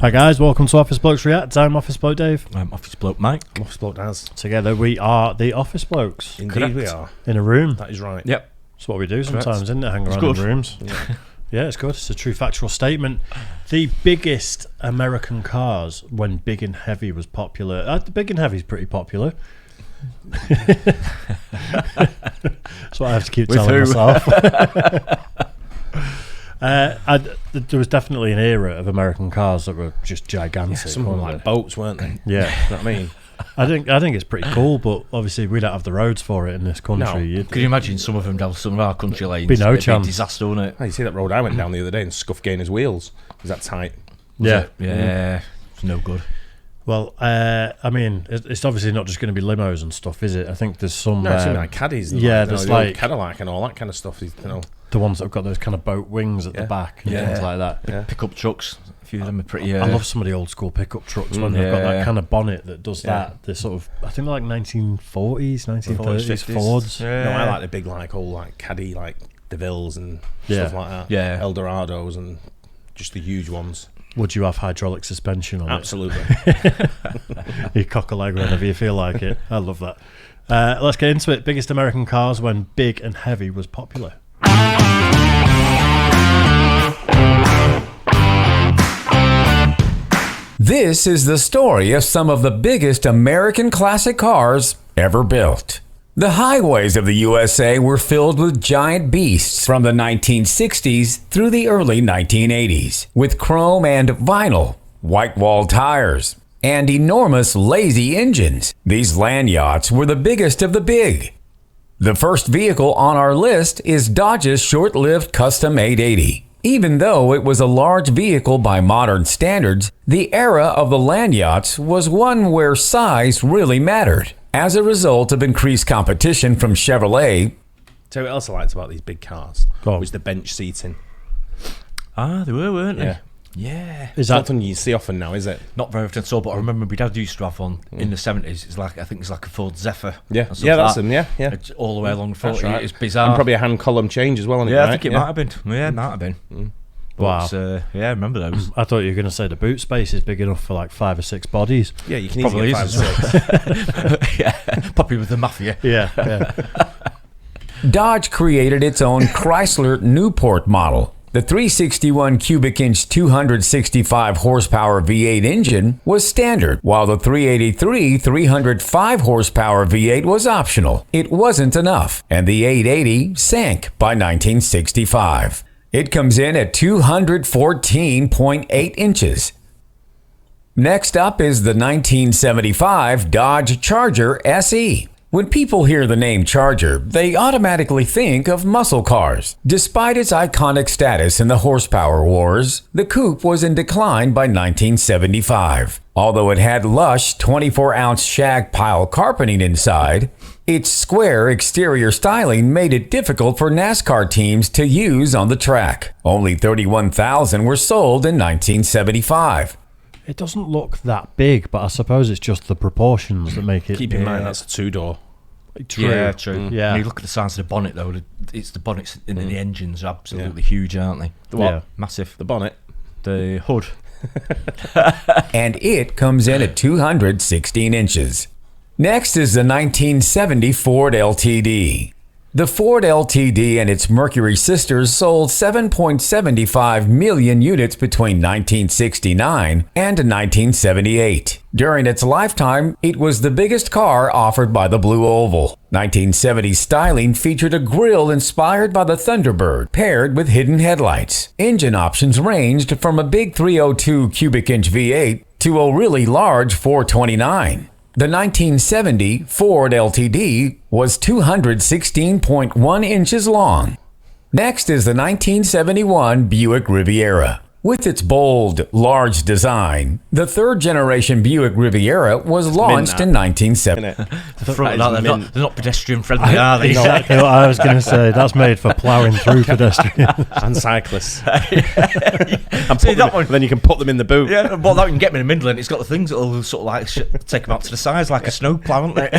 Hi guys, welcome to Office Blokes React. I'm Office Bloke Dave. I'm Office Bloke Mike. I'm Office Bloke Daz. Together we are the Office Blokes. Indeed Correct. we are. In a room. That is right. Yep. That's what we do sometimes, isn't it? Hang around good. in rooms. Yeah, it's good. It's a true factual statement. The biggest American cars when Big and Heavy was popular. The Big and Heavy's pretty popular. That's what I have to keep telling myself. There was definitely an era of American cars that were just gigantic. Some of them like boats, weren't they? Yeah. You know what I mean? I think it's pretty cool, but obviously we don't have the roads for it in this country. No. Could you imagine some of them down some of our country lanes? Be no It'd chance. Be a disaster, wouldn't it? Oh, you see that road I went down the other day and Scuff Gainer's wheels? Was that tight? Yeah. Yeah. It's no good. Well, I mean, it's obviously not just going to be limos and stuff, is it? I think there's some... No, it's like caddies. And yeah, like, there's the old like... Cadillac and all that kind of stuff. You know. The ones that have got those kind of boat wings at the back and things like that. Yeah. Pickup trucks. A few of them are pretty... I love some of the old school pickup trucks when they've got that kind of bonnet that does that. They're sort of, I think they're like 1940s, 1930s Fords. Yeah. No, I like the big, like, old, like, caddy, like, DeVilles and stuff like that. Yeah. Eldorados and just the huge ones. Would you have hydraulic suspension on Absolutely. it? You cock a leg whenever you feel like it. I love that. Let's get into it. Biggest American cars when Big and Heavy was popular. This is the story of some of the biggest American classic cars ever built. The highways of the USA were filled with giant beasts from the 1960s through the early 1980s, with chrome and vinyl, white-wall tires, and enormous lazy engines. These land yachts were the biggest of the big. The first vehicle on our list is Dodge's short-lived Custom 880. Even though it was a large vehicle by modern standards, the era of the land yachts was one where size really mattered. As a result of increased competition from Chevrolet, Tell you what else I liked about these big cars was the bench seating. They were, weren't they? Yeah. Yeah. Is Not that something you see often now, is it? Not very often at all, but I remember my dad used to have one in the 70s. It's like, I think it's like a Ford Zephyr. Yeah, and stuff yeah, like that's that. them, yeah. It's all the way along the front. That's right. It's bizarre. And probably a hand column change as well, isn't it? Yeah, right? I think it might have been. Yeah, it might have been. wow? But, yeah, I remember those. I thought you were going to say the boot space is big enough for like 5 or 6 bodies. Yeah, you can Probably easily get is. 5 or 6. Yeah, probably with the mafia. Yeah. Dodge created its own Chrysler Newport model. The 361 cubic inch 265 horsepower V8 engine was standard, while the 383 305 horsepower V8 was optional. It wasn't enough, and the 880 sank by 1965. It comes in at 214.8 inches. Next up is the 1975 Dodge Charger SE. When people hear the name Charger, they automatically think of muscle cars. Despite its iconic status in the horsepower wars, the coupe was in decline by 1975. Although it had lush 24-ounce shag pile carpeting inside, its square exterior styling made it difficult for NASCAR teams to use on the track. Only 31,000 were sold in 1975. It doesn't look that big, but I suppose it's just the proportions that make it... Keep in mind, that's a 2-door. True. Yeah, true. Yeah. When you look at the size of the bonnet, though, it's the bonnets and the engines are absolutely huge, aren't they? The what? Yeah. Massive. The bonnet. The hood. And it comes in at 216 inches. Next is the 1970 Ford LTD. The Ford LTD and its Mercury sisters sold 7.75 million units between 1969 and 1978. During its lifetime, it was the biggest car offered by the Blue Oval. 1970 styling featured a grille inspired by the Thunderbird, paired with hidden headlights. Engine options ranged from a big 302 cubic inch V8 to a really large 429. The 1970 Ford LTD was 216.1 inches long. Next is the 1971 Buick Riviera. With its bold, large design, the third-generation Buick Riviera was launched in 1970. The front, they're not pedestrian friendly, are they? Exactly what I was going to say. That's made for ploughing through pedestrians. And cyclists. See, that one. Then you can put them in the boot. Yeah, well, that can get me in the middle, and it's got the things that'll sort of like take them out to the sides like a snowplow, haven't they?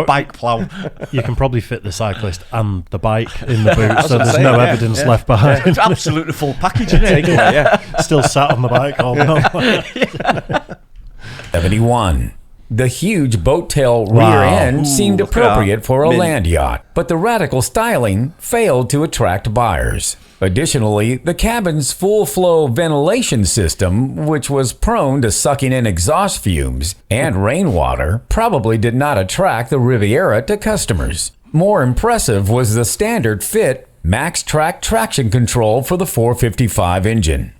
Bike plough. You can probably fit the cyclist and the bike in the boot, so what I'm there's saying, no yeah, evidence yeah. left behind. It's absolutely full package, isn't it? Yeah. Still sat on the bike holding on. 71. The huge boat tail rear Wow. end seemed look at appropriate for a Mint. land yacht, but the radical styling failed to attract buyers. Additionally, the cabin's full-flow ventilation system, which was prone to sucking in exhaust fumes and rainwater, probably did not attract the Riviera to customers. More impressive was the standard fit max track traction control for the 455 engine.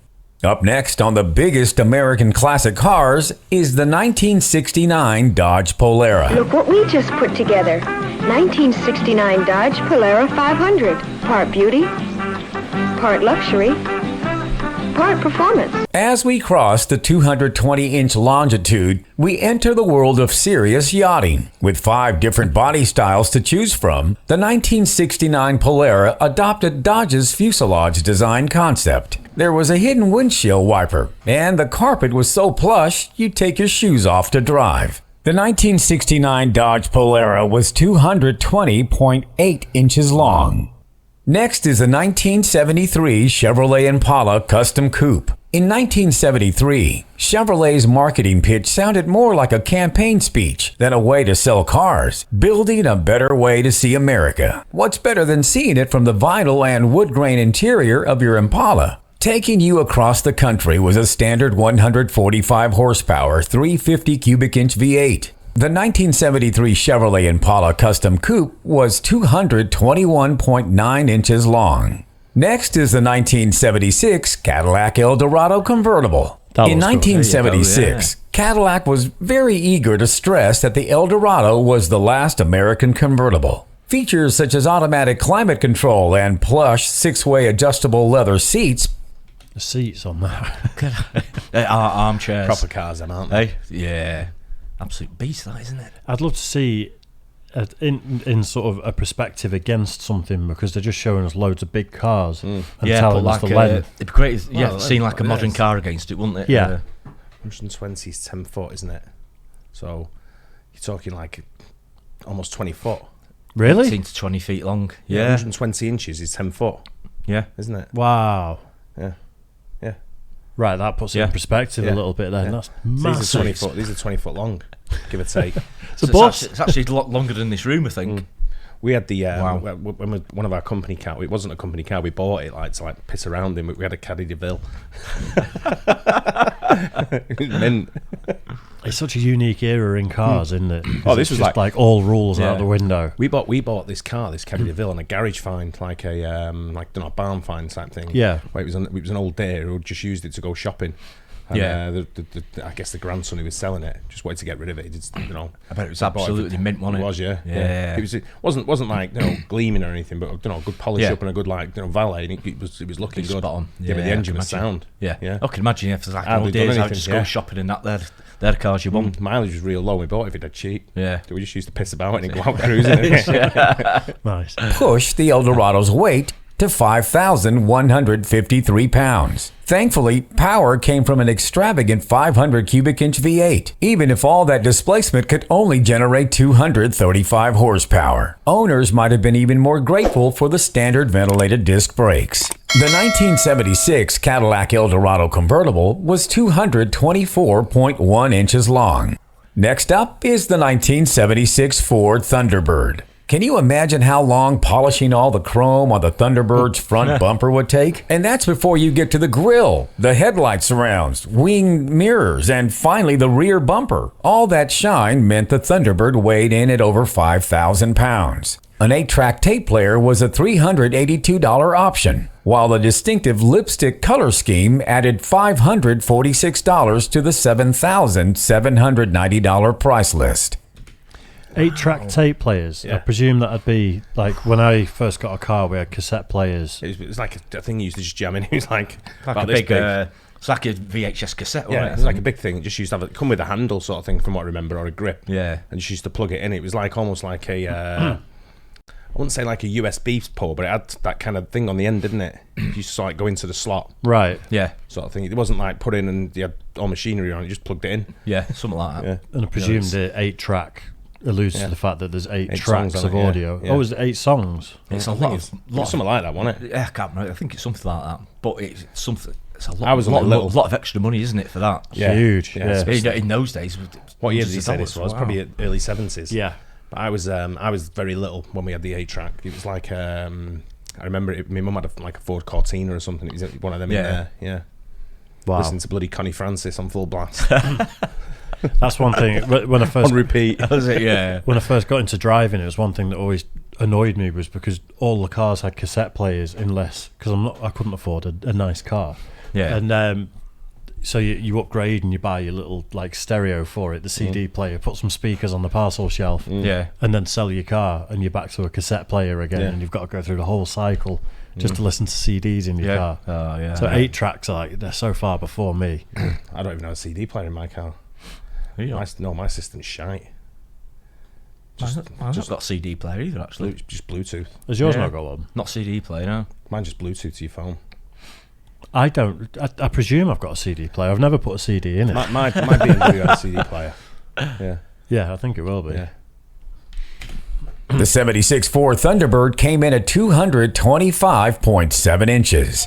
Up next on the biggest American classic cars is the 1969 Dodge Polara. Look what we just put together. 1969 Dodge Polara 500. Part beauty, part luxury, part performance. As we cross the 220-inch longitude, we enter the world of serious yachting. With 5 different body styles to choose from, the 1969 Polara adopted Dodge's fuselage design concept. There was a hidden windshield wiper, and the carpet was so plush you'd take your shoes off to drive. The 1969 Dodge Polara was 220.8 inches long. Next is the 1973 Chevrolet Impala Custom Coupe. In 1973, Chevrolet's marketing pitch sounded more like a campaign speech than a way to sell cars, building a better way to see America. What's better than seeing it from the vinyl and wood grain interior of your Impala? Taking you across the country was a standard 145 horsepower, 350 cubic inch V8. The 1973 Chevrolet Impala Custom Coupe was 221.9 inches long. Next is the 1976 Cadillac Eldorado convertible. In 1976, Cadillac was very eager to stress that the Eldorado was the last American convertible. Features such as automatic climate control and plush 6-way adjustable leather seats. The seats on that. Armchairs. Proper cars, them, aren't they? Hey, yeah. Absolute beast, that, isn't it? I'd love to see in sort of a perspective against something, because they're just showing us loads of big cars and telling us the length. It'd be great, seeing like a it modern is. car against it, wouldn't it? Yeah. 120 is 10 foot, isn't it? So you're talking like almost 20 foot. Really? 18 to 20 feet long. Yeah. 120 inches is 10 foot, Yeah. isn't it? Wow. Yeah. Yeah. Right, that puts it in perspective a little bit then. Yeah. That's So these massive. are 20 foot. These are 20 foot long, give or take. It's a So bus. it's actually a lot longer than this room, I think. We had the Wow. when one of our company car. It wasn't a company car. We bought it like to piss around in. We had a Caddy DeVille. Mint. It's such a unique era in cars, isn't it? Oh, this It's was just like all rules out Yeah. the window. We bought this car, this Caddy DeVille, on a garage find, like a barn find type thing. Yeah. Where it was an old dare who just used it to go shopping. And, Yeah. I guess the grandson who was selling it just wanted to get rid of it. He just, I bet it was I bought it absolutely mint, wasn't It it? was, yeah. Yeah. It wasn't like gleaming or anything, but good polish Yeah. up and a good valet. And it was looking good. Spot on. Yeah, but the I engine can was imagine. sound. Yeah. Yeah. I can imagine if there's like Hardly old done days, I anything, just yeah. go shopping in that. They're the cars you want. Mileage was real low. We bought it if it had cheap. Yeah. We just used to piss about and go out cruising. Nice. Pushed the Eldorado's weight to 5,153 pounds. Thankfully, power came from an extravagant 500 cubic inch V8, even if all that displacement could only generate 235 horsepower. Owners might have been even more grateful for the standard ventilated disc brakes. The 1976 Cadillac Eldorado convertible was 224.1 inches long. Next up is the 1976 Ford Thunderbird. Can you imagine how long polishing all the chrome on the Thunderbird's front bumper would take? And that's before you get to the grille, the headlight surrounds, wing mirrors, and finally the rear bumper. All that shine meant the Thunderbird weighed in at over 5,000 pounds. An 8-track tape player was a $382 option, while the distinctive lipstick color scheme added $546 to the $7,790 price list. 8-track tape players. Yeah. I presume that'd be like when I first got a car, we had cassette players. It was like a thing you used to just jam in. It was like Like about a this big, big. it's like a VHS cassette, wasn't Yeah, it? it was like a big thing. It just used to have come with a handle sort of thing, from what I remember, or a grip. Yeah. And just used to plug it in. It was like almost like a, I wouldn't say like a USB port, but it had that kind of thing on the end, didn't it? You used to like go into the slot Right. Yeah. sort of thing. It wasn't like put in and you had all machinery on it. You just plugged it in. Yeah, something like that. Yeah. And I presume the 8-track alludes to the fact that there's eight songs tracks on of it, yeah. audio. Yeah. Oh, is it 8 songs? It's a I think lot it's of something like that, wasn't it? Yeah, I can't remember. I think it's something like that. But it's something. It's a lot. I was on a little- lot of extra money, isn't it, for that? Yeah. Huge. Yeah. Yeah. In those days. What year did hundreds he of say this dollars. was? Probably early 70s. Yeah. But I was very little when we had the 8-track. It was like I remember my mum had a Ford Cortina or something. It was one of them in Yeah. there. Yeah. Wow. Listening to bloody Connie Francis on full blast That's one thing. When I first on repeat. Was it? Yeah. when I first got into driving, it was one thing that always annoyed me was because all the cars had cassette players because I couldn't afford a nice car. Yeah. And so you upgrade and you buy your little like stereo for it, the CD player, put some speakers on the parcel shelf, Yeah. and then sell your car, and you're back to a cassette player again, Yeah. and you've got to go through the whole cycle just to listen to CDs in your Yeah. car. Oh, yeah. So 8 tracks are like they're so far before me. I don't even have a CD player in my car. Yeah. My system's shite. I've got a CD player either, actually. Just Bluetooth. Has yours Yeah. not got one? Not CD player, no. Mine just Bluetooth to your phone. I don't. I presume I've got a CD player. I've never put a CD in it. My BMW had a CD player. Yeah. Yeah, I think it will be. Yeah. The 76 Ford Thunderbird came in at 225.7 inches.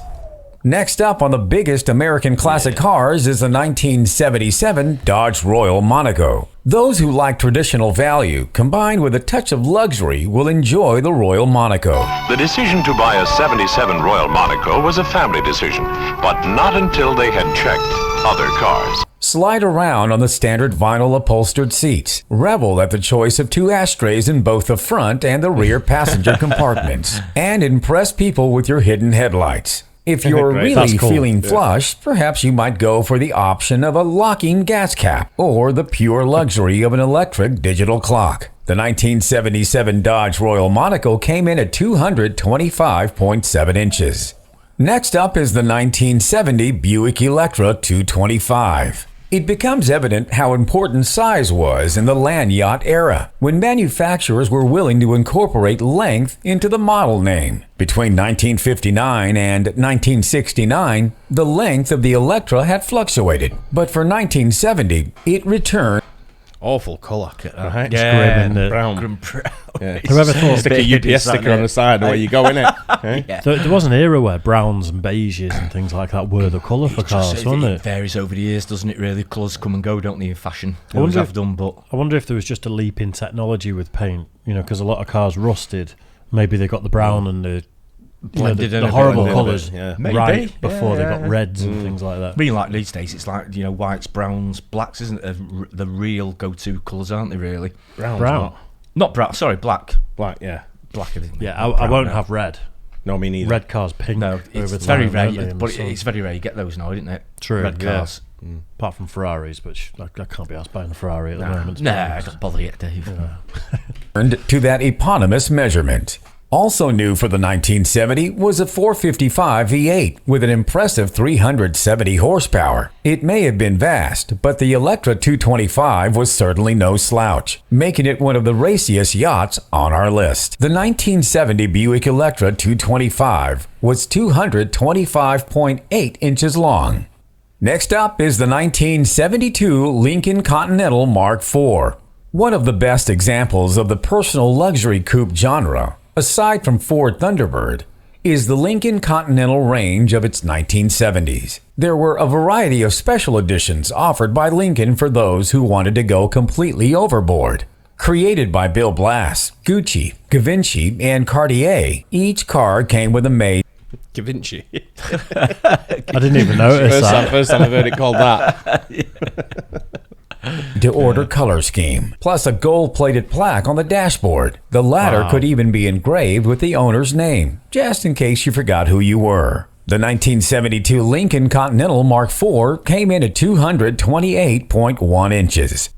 Next up on the biggest American classic cars is the 1977 Dodge Royal Monaco. Those who like traditional value combined with a touch of luxury will enjoy the Royal Monaco. The decision to buy a 77 Royal Monaco was a family decision, but not until they had checked other cars. Slide around on the standard vinyl upholstered seats. Revel at the choice of 2 ashtrays in both the front and the rear passenger compartments. And impress people with your hidden headlights. If you're Great. really That's cool. feeling flush, perhaps you might go for the option of a locking gas cap or the pure luxury of an electric digital clock. The 1977 Dodge Royal Monaco came in at 225.7 inches. Next up is the 1970 Buick Electra 225. It becomes evident how important size was in the land yacht era, when manufacturers were willing to incorporate length into the model name. Between 1959 and 1969, the length of the Electra had fluctuated, but for 1970, it returned. Awful colour. Right? grim, isn't it? Brown. Yeah. Whoever thought Stick a UPS sticker on the side where you go in it. Yeah. there was an era where browns and beiges and things like that were the colour for cars, wasn't It it? varies over the years, doesn't it, really? Colours come and go, don't they, in fashion? I Always wonder have done, but... I wonder if there was just a leap in technology with paint, because a lot of cars rusted. Maybe they got the brown and the Blended in a the bit, horrible blended in a colours bit, yeah. right Maybe, before they yeah. got reds and things like that. I mean, like these days, it's like, whites, browns, blacks, isn't it? The real go-to colours, aren't they, really? Brown's Brown. not. Not brown, sorry, black. Black, yeah. Black, isn't it? Yeah, Not I brown, won't no. have red. No, me neither. Red cars pink. No, it's over very time, rare, aren't they, in but the sun? it's very rare you get those now, isn't it? True, Red yeah. cars. Apart from Ferraris, which I can't be asked buying a Ferrari at the moment. to be Nah, honest. don't bother yet, Dave. to that eponymous measurement. Also new for the 1970 was a 455 V8 with an impressive 370 horsepower. It may have been vast, but the Electra 225 was certainly no slouch, making it one of the raciest yachts on our list. The 1970 Buick Electra 225 was 225.8 inches long. Next up is the 1972 Lincoln Continental Mark IV, one of the best examples of the personal luxury coupe genre. Aside from Ford Thunderbird, is the Lincoln Continental range of its 1970s. There were a variety of special editions offered by Lincoln for those who wanted to go completely overboard. Created by Bill Blass, Gucci, Givenchy, and Cartier, each car came with a made Givenchy. I didn't even notice that. First time I've heard it called that. to order color scheme, plus a gold-plated plaque on the dashboard. The latter Wow. could even be engraved with the owner's name, just in case you forgot who you were. The 1972 Lincoln Continental Mark IV came in at 228.1 inches.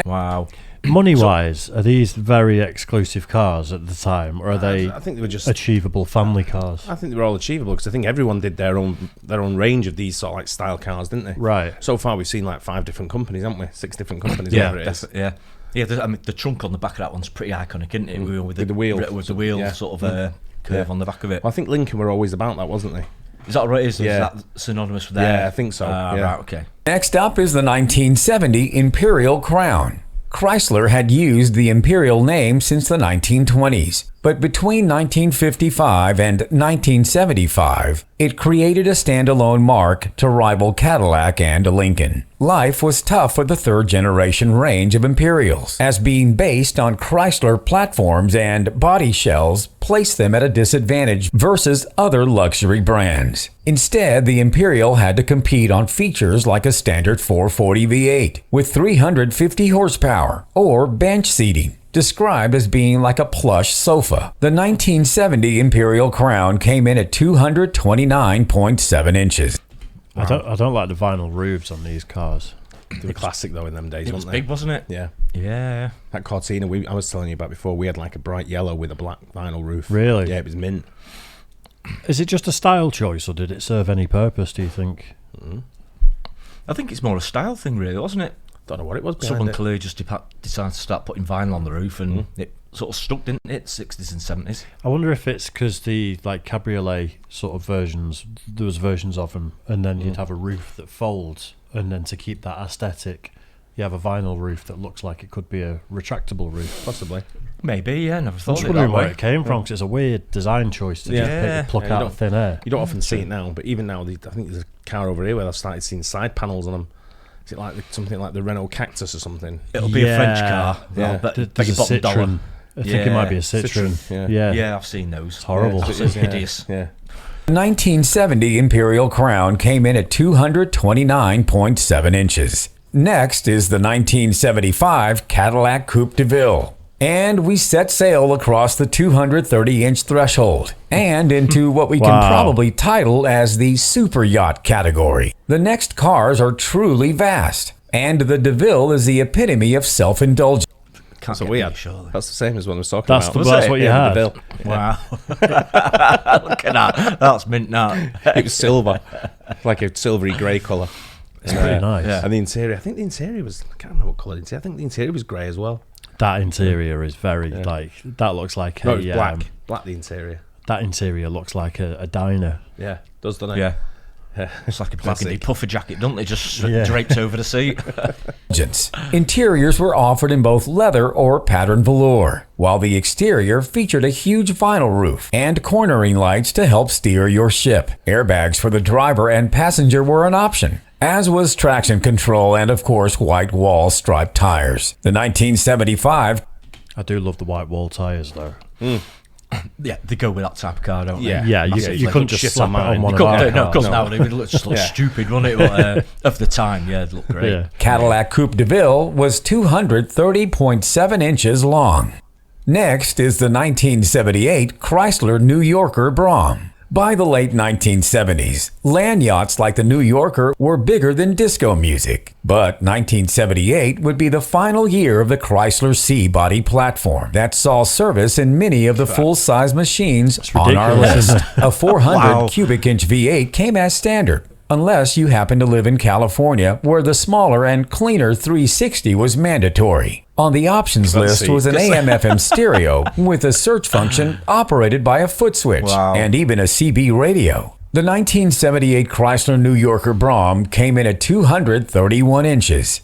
Wow. Money-wise, are these very exclusive cars at the time, or are they I think they were just. achievable family cars? I think they were all achievable because I think everyone did their own range of these sort of like style cars, didn't they? Right. So far, we've seen like 5 different companies, haven't we? 6 different companies. Yeah, whatever it is. yeah. Yeah, I mean, the trunk on the back of that one's pretty iconic, isn't it? With the wheel. With the wheel Yeah. sort of curve Yeah. on the back of it. Well, I think Lincoln were always about that, wasn't they? Is that right? Is Yeah. that synonymous with that? Yeah, I think so. Yeah. Right, okay. Next up is the 1970 Imperial Crown. Chrysler had used the Imperial name since the 1920s, but between 1955 and 1975, it created a standalone mark to rival Cadillac and Lincoln. Life was tough for the third-generation range of Imperials, as being based on Chrysler platforms and body shells placed them at a disadvantage versus other luxury brands. Instead, the Imperial had to compete on features like a standard 440 V8 with 350 horsepower or bench seating, described as being like a plush sofa. The 1970 Imperial Crown came in at 229.7 inches. I don't like the vinyl roofs on these cars. They were classic though in them days, It was weren't they? big, wasn't it? Yeah. Yeah. That Cortina I was telling you about before, we had like a bright yellow with a black vinyl roof. Really? Yeah, it was mint. Is it just a style choice, or did it serve any purpose, do you think? I think it's more a style thing, really, wasn't it? Don't know what it was behind Someone it. clearly just decided to start putting vinyl on the roof, and it sort of stuck, didn't it? 60s and 70s. I wonder if it's because the cabriolet sort of versions, there was versions of them, and then you'd have a roof that folds, and then to keep that aesthetic, you have a vinyl roof that looks like it could be a retractable roof. Possibly. Maybe, yeah. Never I'm thought just of it wondering that where way. it came from, because it's a weird design choice to Yeah. just pluck Yeah, out you of thin air. You don't often see it now, but even now, I think there's a car over here where I've started seeing side panels on them. Is it like something like the Renault Cactus or something? It'll be a French Yeah. car. Yeah. I'll bet There's a your bottom Citroen. I think it might be a Citroen, Citroen. yeah. Yeah, I've seen those. It's horrible. Yeah, Absolutely hideous. Yeah. The 1970 Imperial Crown came in at 229.7 inches. Next is the 1975 Cadillac Coupe de Ville. And we set sail across the 230-inch threshold and into what we can Wow. probably title as the super yacht category. The next cars are truly vast, and the de Ville is the epitome of self-indulgence. Can't So get we beat, had. surely. That's the same as what I was talking That's about. the- that's what you Yeah, had. the bill. Wow. Look at that. That's mint, that. It was silver, like a silvery grey colour. It's pretty nice. yeah. And the interior, I think the interior was, I can't remember what colour it is. I think the interior was grey as well. That interior is very, that looks like No, a... it was black. Black, the interior. that interior looks like a diner. Yeah, does, doesn't it? Yeah. It's like a Classic. burgundy puffer jacket, don't they? Just Yeah. draped over the seat. Interiors were offered in both leather or pattern velour, while the exterior featured a huge vinyl roof and cornering lights to help steer your ship. Airbags for the driver and passenger were an option, as was traction control and, of course, white wall striped tires. The 1975 I do love the white wall tyres, though. Yeah, they go with that type of car, don't they? Yeah. Yeah, Massively. you couldn't just Shit slap on it on mine. one You of couldn't our do it, no, because cars. now it would just look Yeah. stupid, wouldn't it? But, of the time, yeah, it looked great. Yeah. Cadillac Coupe de Ville was 230.7 inches long. Next is the 1978 Chrysler New Yorker Brougham. By the late 1970s, land yachts like the New Yorker were bigger than disco music. But 1978 would be the final year of the Chrysler C-body platform that saw service in many of the full-size machines on our ridiculous. list. A 400 Wow. cubic inch V8 came as standard, unless you happen to live in California, where the smaller and cleaner 360 was mandatory. On the options Let's list see. was an AM/FM stereo with a search function operated by a foot switch Wow. and even a CB radio. The 1978 Chrysler New Yorker Brougham came in at 231 inches.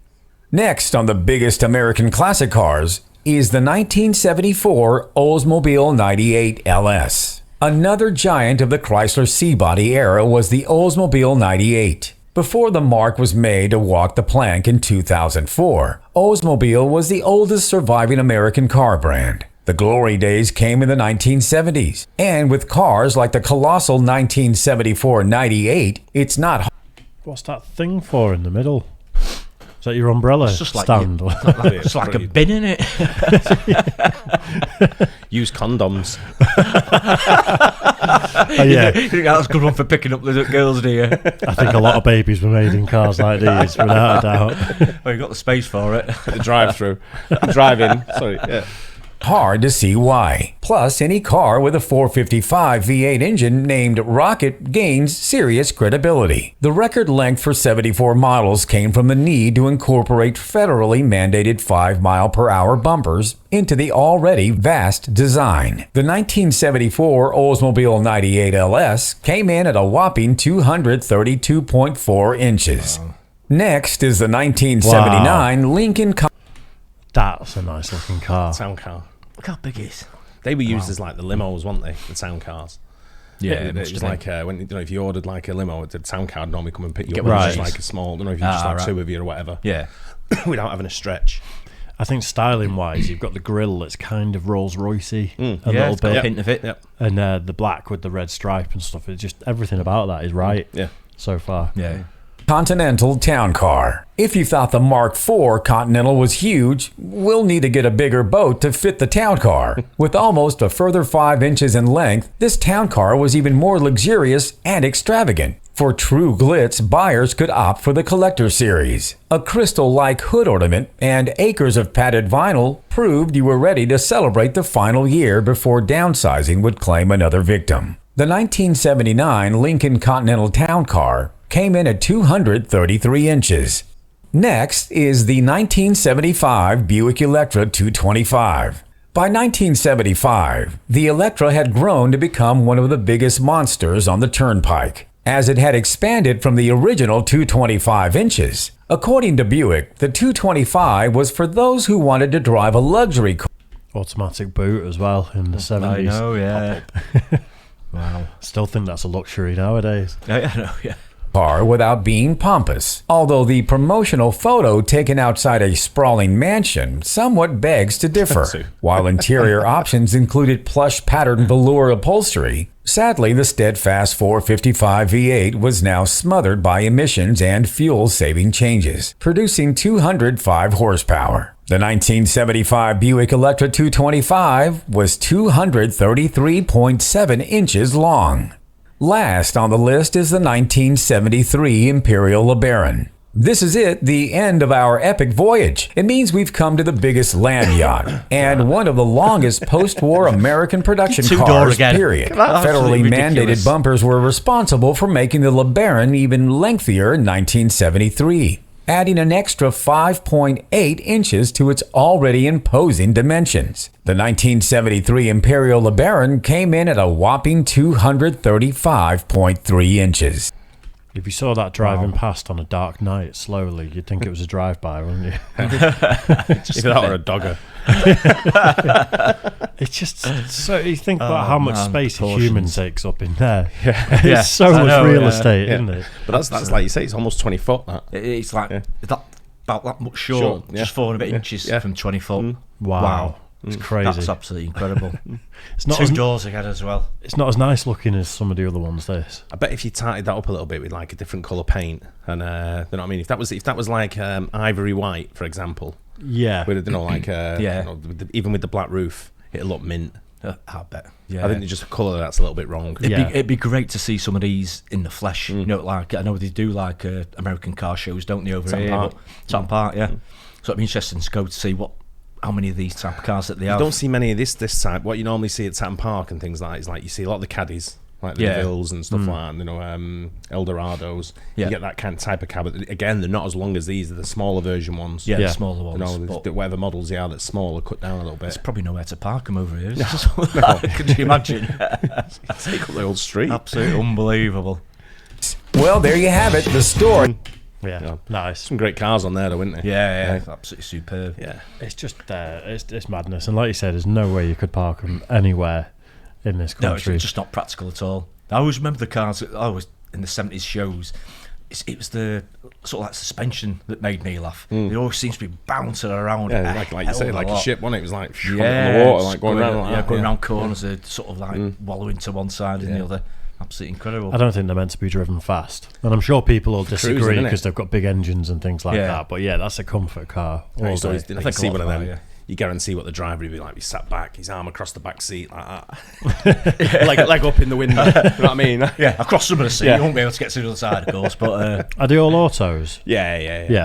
Next on the biggest American classic cars is the 1974 Oldsmobile 98 LS. Another giant of the Chrysler C-body era was the Oldsmobile 98. Before the mark was made to walk the plank in 2004, Oldsmobile was the oldest surviving American car brand. The glory days came in the 1970s, and with cars like the colossal 1974 98, it's not What's that thing for in the middle? Is that your umbrella It's just like stand? It's like a bin in it. Use condoms. Yeah, You think that's a good one for picking up the girls, do you? I think a lot of babies were made in cars like these, without a doubt. Well, you got the space for it. The drive-through. Drive-in. Sorry. Yeah. hard to see why. Plus, any car with a 455 V8 engine named Rocket gains serious credibility. The record length for 74 models came from the need to incorporate federally mandated 5-mile-per-hour bumpers into the already vast design. The 1974 Oldsmobile 98 LS came in at a whopping 232.4 inches. Next is the 1979 Lincoln That's a nice looking car. Town car. Look how big it is. They were used as like the limos, weren't they? The town cars. Yeah, it was like when if you ordered like a limo, the town car would normally come and pick you up. one of It was those. just like a small. I don't know if you just like 2 of you or whatever. Yeah. Without having a stretch. I think styling wise, you've got the grille that's kind of Rolls Roycey a little It's got a bit, hint of it. Yep. and the black with the red stripe and stuff. It's just everything about that is right. Yeah. So far. Yeah. Continental Town Car. If you thought the Mark IV Continental was huge, we'll need to get a bigger boat to fit the Town Car. With almost a further 5 inches in length, this Town Car was even more luxurious and extravagant. For true glitz, buyers could opt for the Collector Series. A crystal-like hood ornament and acres of padded vinyl proved you were ready to celebrate the final year before downsizing would claim another victim. The 1979 Lincoln Continental Town Car came in at 233 inches. Next is the 1975 Buick Electra 225. By 1975, the Electra had grown to become one of the biggest monsters on the turnpike, as it had expanded from the original 225 inches. According to Buick, the 225 was for those who wanted to drive a luxury car. Automatic boot as well in the 70s. I know, yeah. Wow. Still think that's a luxury nowadays. I know, yeah. Car without being pompous, although the promotional photo taken outside a sprawling mansion somewhat begs to differ. While interior options included plush patterned velour upholstery, sadly the steadfast 455 V8 was now smothered by emissions and fuel-saving changes, producing 205 horsepower. The 1975 Buick Electra 225 was 233.7 inches long. Last on the list is the 1973 Imperial LeBaron. This is it, the end of our epic voyage. It means we've come to the biggest land yacht and one of the longest post-war American production cars, period. Federally mandated bumpers were responsible for making the LeBaron even lengthier in 1973, adding an extra 5.8 inches to its already imposing dimensions. The 1973 Imperial LeBaron came in at a whopping 235.3 inches. If you saw that driving past on a dark night slowly, you'd think it was a drive-by, wouldn't you? If that were a dogger. It's just so you think about how much space a human takes up in there. Yeah. It's so much real estate, isn't it? But that's like you say, it's almost 20 foot. That It's like that, about that much short, just 4 and a bit inches from 20 foot. Wow. It's crazy. That's absolutely incredible. It's not 2 as, doors again as well. it's not as nice looking as some of the other ones. This. I bet if you tightened that up a little bit with like a different colour paint, and you know what I mean, if that was like ivory white, for example, Yeah. with you know like even with the black roof, it'll look mint. I bet. Yeah. I think it's just a colour that's a little bit wrong. It'd be great to see some of these in the flesh. You know, like I know they do like American car shows, don't they, over here? Park. Sam Park, yeah. So it'd be interesting to go to see how many of these type of cars that they have. You don't see many of this type. What you normally see at Tatton Park and things like that is like you see a lot of the caddies, like the Villes and stuff like that, and, you know, Eldorados. Yeah. You get that kind of type of cab. But again, they're not as long as these. They're the smaller version ones. Yeah, the smaller ones. You know, but whatever models they are that's smaller, cut down a little bit. there's probably nowhere to park them over here. Could you imagine? Take up the old street. Absolutely unbelievable. Well, there you have it, the story. Yeah. Nice. Some great cars on there, though, isn't there? Yeah, absolutely superb. Yeah. It's just it's madness, and like you said, there's no way you could park them anywhere in this No, country. it's just not practical at all. I always remember the cars that I was in the 70s shows. It was the sort of like suspension that made me laugh. It always seems to be bouncing around. Yeah, like you say, like a lot. ship, wasn't it? It was like on Yeah, the water, like going around like that. going around corners, sort of like wallowing to one side and the other. Absolutely incredible. I don't think they're meant to be driven fast, and I'm sure people will disagree cruising, because they've got big engines and things like Yeah. that. But yeah, that's a comfort car. I used to always, I like, think you see a lot one of of them. that, yeah. You guarantee what the driver would be like. He sat back, his arm across the back seat like that, leg up in the window. You know what I mean? Yeah, across some of the seat. Yeah. You won't be able to get to the other side, of course. But Are they all autos? Yeah.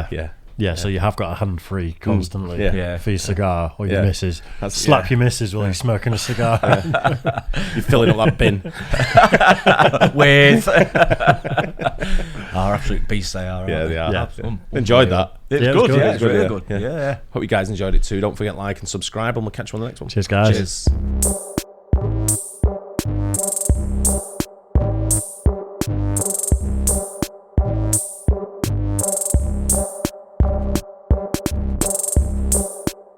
So you have got a hand free constantly Yeah. for your cigar or your Yeah. missus. That's- Slap yeah. your missus while you're smoking a cigar. You're filling up that bin. with our absolute beasts they are. Yeah, aren't they are. Yeah. Enjoyed that. It's Yeah, it was good. good. Yeah, It it's was really good, good. yeah. Yeah. Hope you guys enjoyed it too. Don't forget like and subscribe, and we'll catch you on the next one. Cheers, guys. Cheers.